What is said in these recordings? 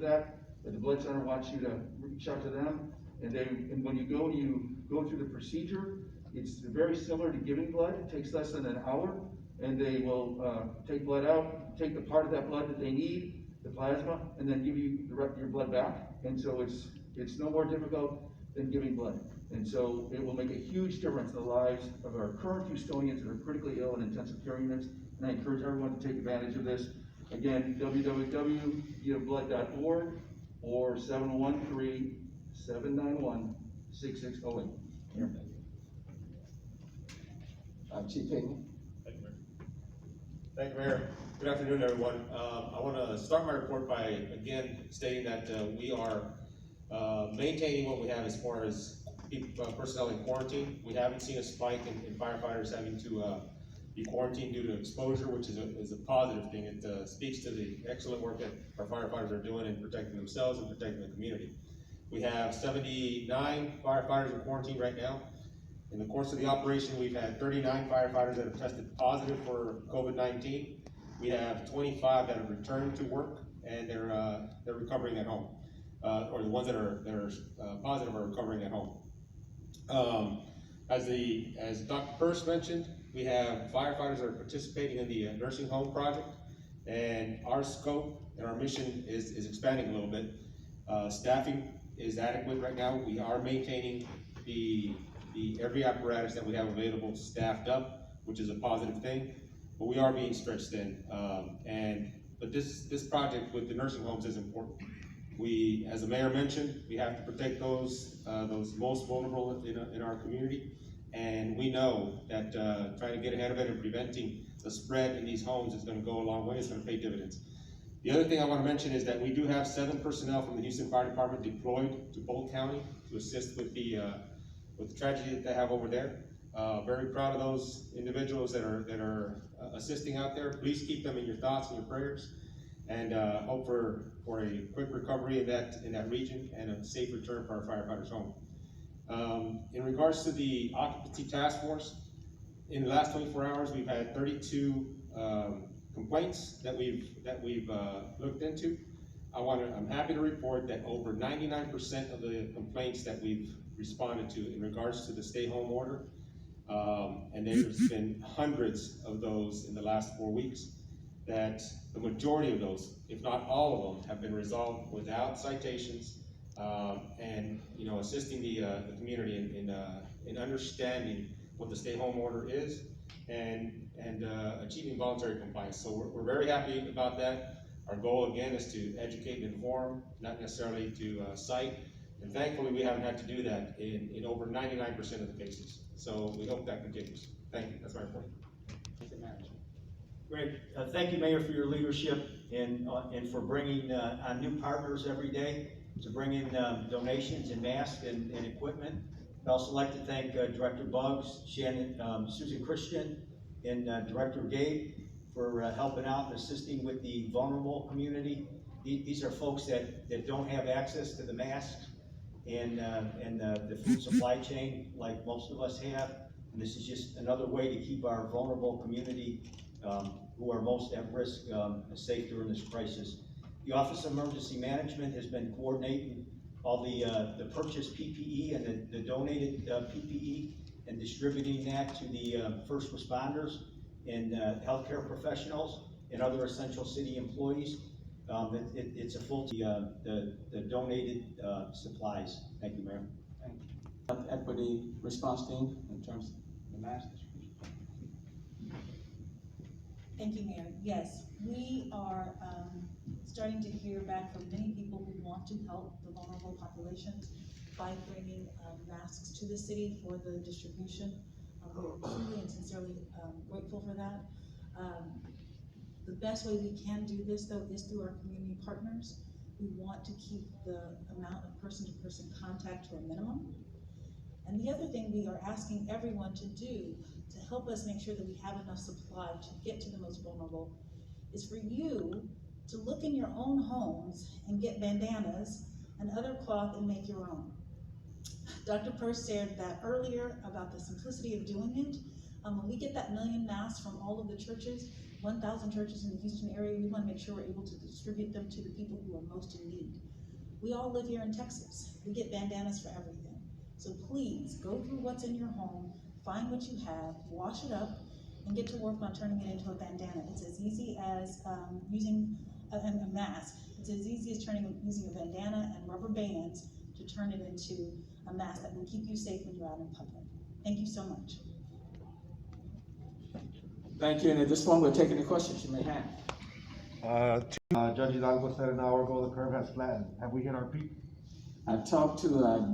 that, but the blood center wants you to reach out to them. And when you go through the procedure, it's very similar to giving blood. It takes less than an hour, and they will take blood out, take the part of that blood that they need, the plasma, and then give you your blood back. And so it's no more difficult than giving blood. And so it will make a huge difference in the lives of our current Houstonians that are critically ill in intensive care units. And I encourage everyone to take advantage of this. Again, www.giveblood.org or 713-791-6608. Chief Hayden. Thank you, Mayor. Thank you, Mayor. Good afternoon, everyone. I want to start my report by again stating that we are maintaining what we have as far as personnel in quarantine. We haven't seen a spike in firefighters having to be quarantined due to exposure, which is a positive thing. It speaks to the excellent work that our firefighters are doing in protecting themselves and protecting the community. We have 79 firefighters in quarantine right now. In the course of the operation, we've had 39 firefighters that have tested positive for COVID-19. We have 25 that have returned to work, and they're recovering at home, or the ones that are positive are recovering at home. As Dr. Purse mentioned, we have firefighters that are participating in the nursing home project, and our scope and our mission is expanding a little bit. Staffing is adequate right now. We are maintaining every apparatus that we have available staffed up, which is a positive thing, but we are being stretched thin. But this project with the nursing homes is important. We, as the mayor mentioned, we have to protect those most vulnerable in our community, and we know that trying to get ahead of it and preventing the spread in these homes is going to go a long way. It's going to pay dividends. The other thing I want to mention is that we do have 7 personnel from the Houston Fire Department deployed to Polk County to assist with the tragedy that they have over there. Very proud of those individuals that are assisting out there. Please keep them in your thoughts and your prayers, and hope for a quick recovery in that region and a safe return for our firefighters home. In regards to the occupancy task force, in the last 24 hours, we've had 32 complaints that we've looked into. I'm happy to report that over 99% of the complaints that we've responded to in regards to the stay-home order, and there's been hundreds of those in the last 4 weeks, that the majority of those, if not all of them, have been resolved without citations, and assisting the community in understanding what the stay-home order is and achieving voluntary compliance. So we're very happy about that. Our goal again is to educate and inform, not necessarily to cite. And thankfully, we haven't had to do that in over 99% of the cases. So we hope that continues. Thank you. That's my report. Great. Thank you, Mayor, for your leadership and for bringing on new partners every day to bring in donations and masks and equipment. I'd also like to thank Director Buggs, Susan Christian, and Director Gabe for helping out and assisting with the vulnerable community. These are folks that don't have access to the masks and the food supply chain like most of us have. And this is just another way to keep our vulnerable community who are most at risk safe during this crisis. The Office of Emergency Management has been coordinating all the purchased PPE and the donated PPE and distributing that to the first responders and healthcare professionals and other essential city employees. It's a full the donated supplies. Thank you, Mayor. Thank you. Equity response team in terms of the mask distribution. Thank you, Mayor. Yes, we are starting to hear back from many people who want to help the vulnerable populations by bringing masks to the city for the distribution. We're truly and sincerely grateful for that. The best way we can do this, though, is through our community partners. We want to keep the amount of person-to-person contact to a minimum. And the other thing we are asking everyone to do to help us make sure that we have enough supply to get to the most vulnerable is for you to look in your own homes and get bandanas and other cloth and make your own. Dr. Purse shared that earlier about the simplicity of doing it. When we get that 1 million masks from all of the churches, 1,000 churches in the Houston area, we want to make sure we're able to distribute them to the people who are most in need. We all live here in Texas. We get bandanas for everything. So please, go through what's in your home, find what you have, wash it up, and get to work on turning it into a bandana. It's as easy as using a mask. It's as easy as using a bandana and rubber bands to turn it into a mask that will keep you safe when you're out in public. Thank you so much. Thank you, and at this point, we'll take any questions you may have. Judge Hidalgo said an hour ago the curve has flattened. Have we hit our peak? I talked to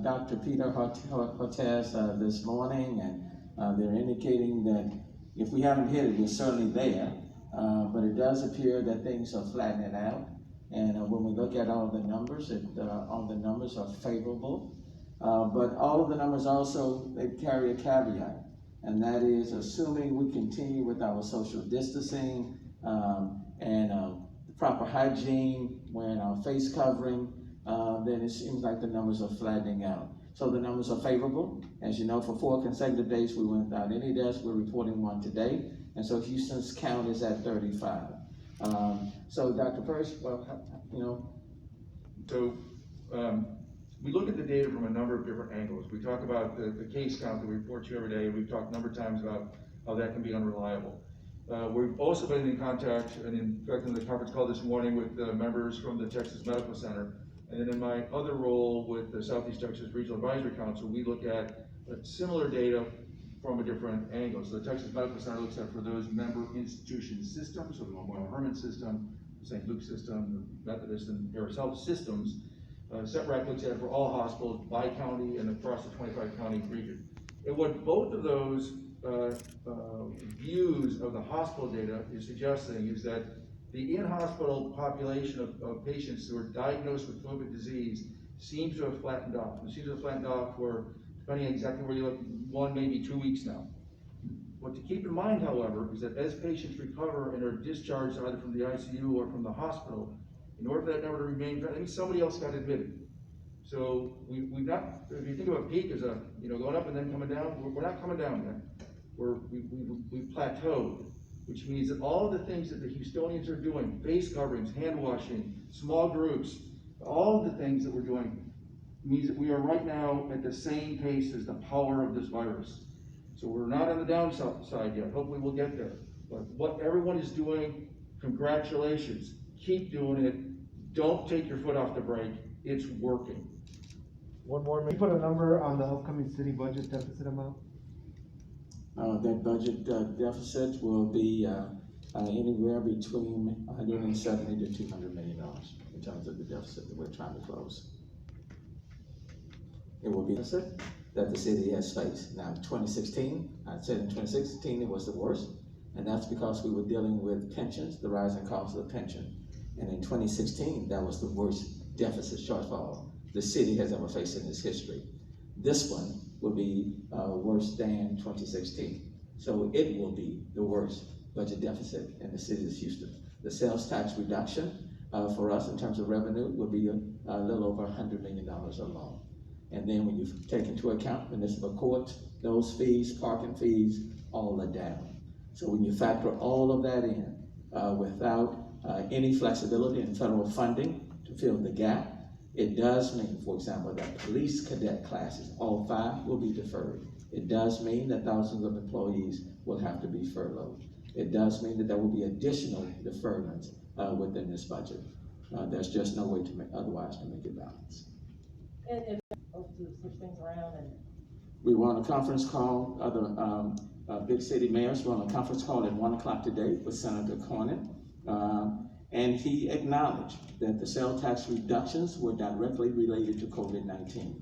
Dr. Peter Hortez this morning, and they're indicating that if we haven't hit it, we're certainly there, but it does appear that things are flattening out. And when we look at all the numbers, all the numbers are favorable, but all of the numbers also, they carry a caveat, and that is assuming we continue with our social distancing and proper hygiene, wearing our face covering, then it seems like the numbers are flattening out. So the numbers are favorable. As you know, for 4 consecutive days we went without any deaths. We're reporting 1 today, and so Houston's count is at 35. So Dr. Persh, well, you know. So we look at the data from a number of different angles. We talk about the case count that we report to you every day. We've talked a number of times about how that can be unreliable. We've also been in contact, and in fact in the conference call this morning, with members from the Texas Medical Center. And then in my other role with the Southeast Texas Regional Advisory Council, we look at similar data from a different angle. So the Texas Medical Center looks at for those member institution systems, so the Memorial Hermann system, the St. Luke system, the Methodist and Harris Health systems. SETRAC looks at it for all hospitals by county and across the 25 county region. And what both of those views of the hospital data is suggesting is that the in-hospital population of patients who are diagnosed with COVID disease seems to have flattened off. It seems to have flattened off for, depending on exactly where you look, 1, maybe 2 weeks now. What to keep in mind, however, is that as patients recover and are discharged either from the ICU or from the hospital, in order for that number to remain, that means somebody else got admitted. So we've not, if you think of a peak as a, going up and then coming down, we're not coming down yet. We've plateaued, which means that all the things that the Houstonians are doing, face coverings, hand washing, small groups, all of the things that we're doing means that we are right now at the same pace as the power of this virus. So we're not on the downside yet. Hopefully we'll get there. But what everyone is doing, congratulations. Keep doing it. Don't take your foot off the brake. It's working. One more. Can you put a number on the upcoming city budget deficit amount? That budget deficit will be anywhere between 170 to $200 million in terms of the deficit that we're trying to close. It will be a deficit that the city has faced. Now, 2016, I said in 2016 it was the worst, and that's because we were dealing with pensions, the rising cost of the pension. And in 2016, that was the worst deficit shortfall the city has ever faced in its history. This one will be worse than 2016. So it will be the worst budget deficit in the city of Houston. The sales tax reduction for us in terms of revenue will be a little over $100 million alone. And then when you take into account municipal courts, those fees, parking fees, all are down. So when you factor all of that in, without any flexibility in federal funding to fill the gap, it does mean, for example, that police cadet classes, all 5 will be deferred. It does mean that thousands of employees will have to be furloughed. It does mean that there will be additional deferments within this budget. There's just no way to make otherwise to make it balance. And to switch things around and. We were on a conference call, other big city mayors were on a conference call at 1 o'clock today with Senator Cornyn. And he acknowledged that the sales tax reductions were directly related to COVID-19.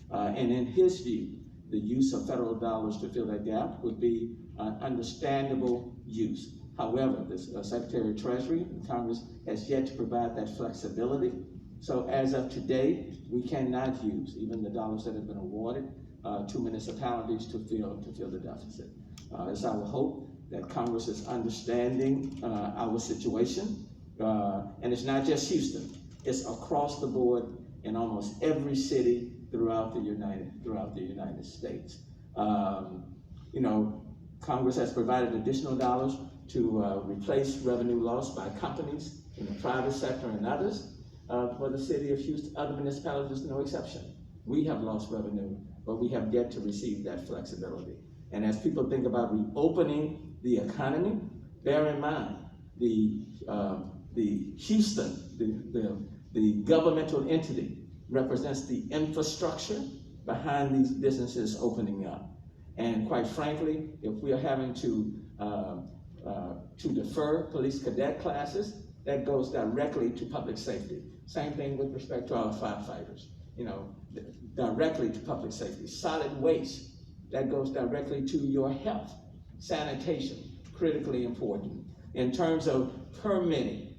And in his view, the use of federal dollars to fill that gap would be an understandable use. However, the Secretary of Treasury and Congress has yet to provide that flexibility. So as of today, we cannot use even the dollars that have been awarded to municipalities to fill the deficit. It's our hope that Congress is understanding our situation. And it's not just Houston, it's across the board in almost every city throughout the United States. Congress has provided additional dollars to replace revenue lost by companies in the private sector and others. for the city of Houston, other municipalities, no exception. We have lost revenue, but we have yet to receive that flexibility. And as people think about reopening the economy, bear in mind the Houston, the governmental entity represents the infrastructure behind these businesses opening up. And quite frankly, if we are having to defer police cadet classes, that goes directly to public safety. Same thing with respect to our firefighters, directly to public safety. Solid waste, that goes directly to your health. Sanitation, critically important. In terms of permitting,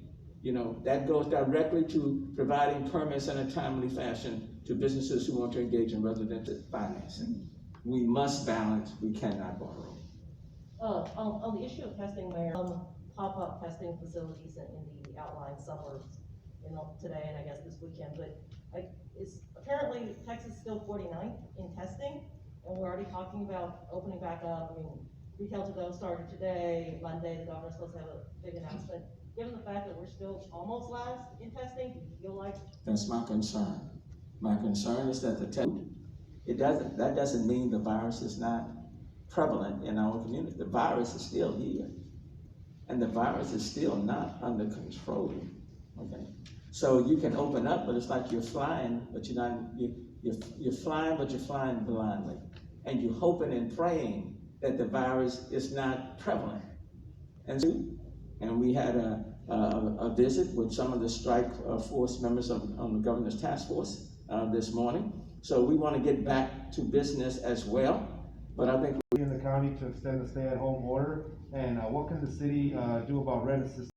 that goes directly to providing permits in a timely fashion to businesses who want to engage in residential financing. We must balance, we cannot borrow. On the issue of testing, Mayor, pop-up testing facilities in the outlying suburbs, today and I guess this weekend, but apparently Texas still 49th in testing, and we're already talking about opening back up. I mean, retail to go started today, Monday, the governor's supposed to have a big announcement. Given the fact that we're still almost last in testing, do you feel like? That's my concern. My concern is that that doesn't mean the virus is not prevalent in our community. The virus is still here, and the virus is still not under control. Okay, so you can open up, but it's like you're flying, but you're not. You're flying, but you're flying blindly, and you're hoping and praying that the virus is not prevalent. And we had a visit with some of the strike force members on the governor's task force this morning. So we want to get back to business as well. But I think in the county to extend the stay-at-home order, and what can the city do about rent assistance?